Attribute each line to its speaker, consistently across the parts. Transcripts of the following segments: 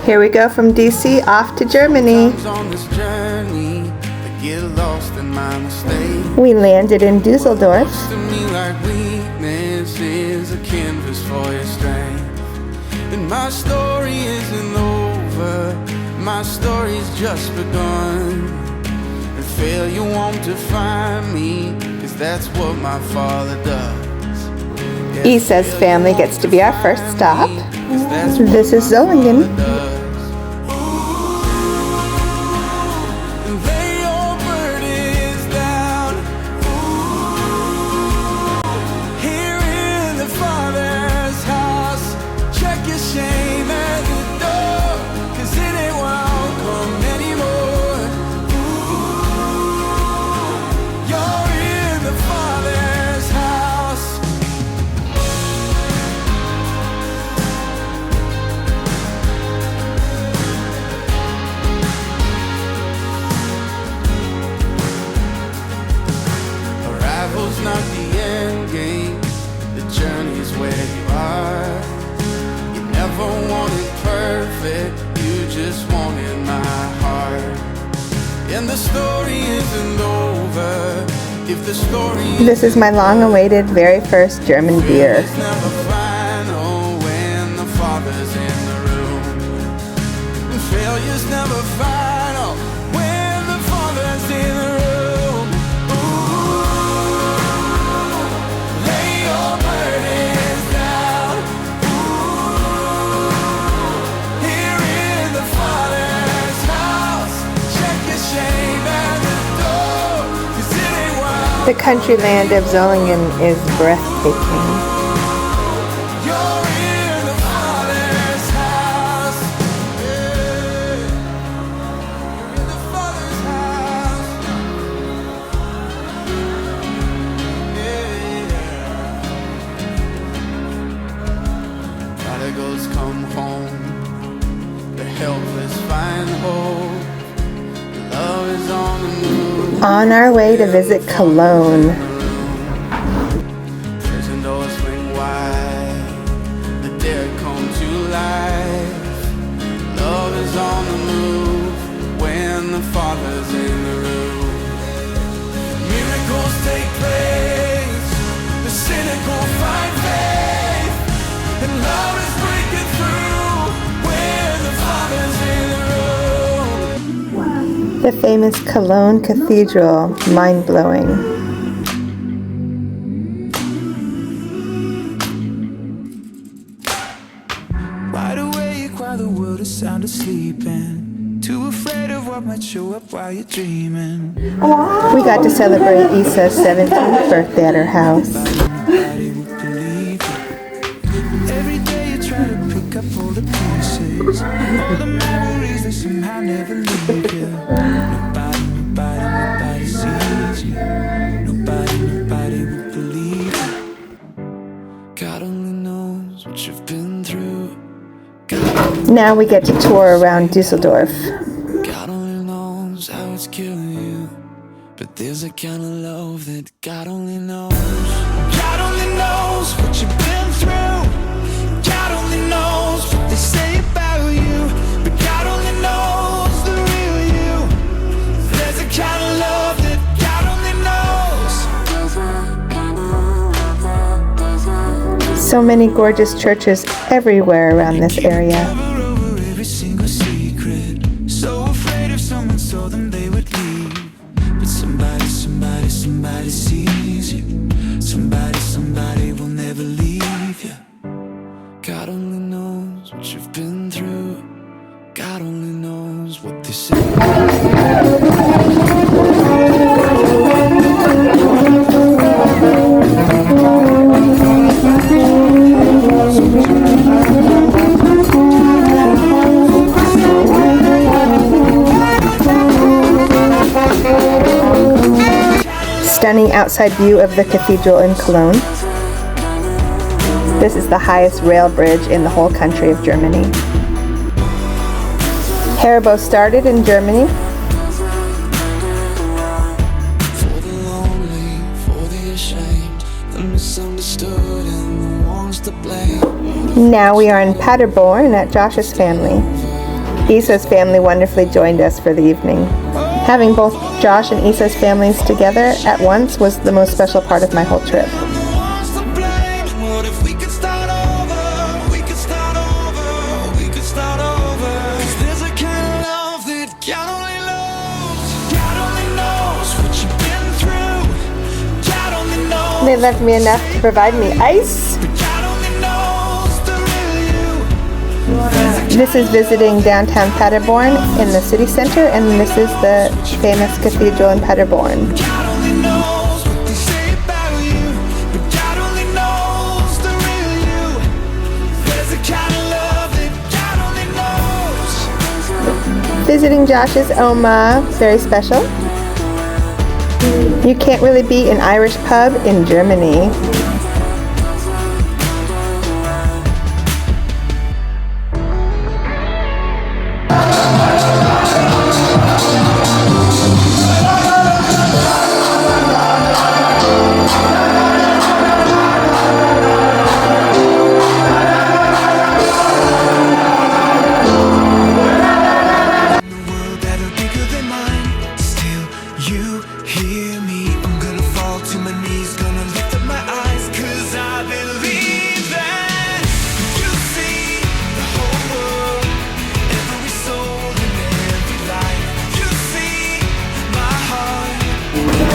Speaker 1: Here we go from DC off to Germany. We landed in Dusseldorf.
Speaker 2: My story isn't over, my story's just begun. And failure won't define me, 'cause that's what my father does.
Speaker 1: Isa's family gets to be our first stop. This is Zolingen.
Speaker 2: Not the end game, the journey is where you are. You never wanted perfect, you just wanted my heart. And the story isn't over if the story.
Speaker 1: This is my long-awaited very first German beer.
Speaker 2: It's never final when the father's in the room. And failure's never final when the father's in the room.
Speaker 1: The country land of Zolingen is breathtaking.
Speaker 2: Prodigals come home, the helpless find hope. Love is on the move.
Speaker 1: On our way to visit Cologne.
Speaker 2: Prison doors swing wide, the dead come to life. Love is on the move when the Father's in the room. Miracles take place, the cynical find faith, and love is breaking through when the Father's in the room.
Speaker 1: The famous Cologne Cathedral, mind-blowing.
Speaker 2: Wide awake while the world is sound asleep, and too afraid of what might show up while you're dreaming.
Speaker 1: We got to celebrate Isa's 17th birthday at her house.
Speaker 2: Nobody would believe it. Every day you try to pick up all the pieces, all the memories that somehow never leave you. Nobody sees you. Nobody would believe it. God only knows what you've been through.
Speaker 1: Now we get to tour around Dusseldorf.
Speaker 2: God only knows how it's killing you, but there's a kind of love that God only knows. God only knows what you've been through. God only knows what they say about you, but God only knows the real you. There's a kind of love that God only knows.
Speaker 1: So many gorgeous churches everywhere around this area.
Speaker 2: Every single secret, so afraid if someone saw them they would leave. But somebody sees you. Somebody will never leave you. God only knows what you've been through. God only knows what they say.
Speaker 1: Stunning outside view of the cathedral in Cologne. This is the highest rail bridge in the whole country of Germany. Haribo started in Germany.
Speaker 2: For the lonely, for the ashamed, the misunderstood and the ones to blame.
Speaker 1: Now we are in Paderborn at Josh's family. Issa's family wonderfully joined us for the evening. Having both Josh and Issa's families together at once was the most special part of my whole trip. They loved me enough to provide me ice. This is visiting downtown Paderborn in the city center, and this is the famous cathedral in Paderborn. Visiting Josh's Oma, very special. You can't really beat an Irish pub in Germany.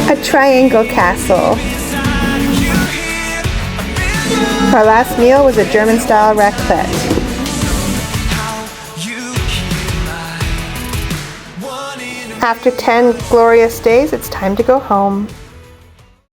Speaker 1: A triangle castle. Our last meal was a German-style raclette. After 10 glorious days, it's time to go home.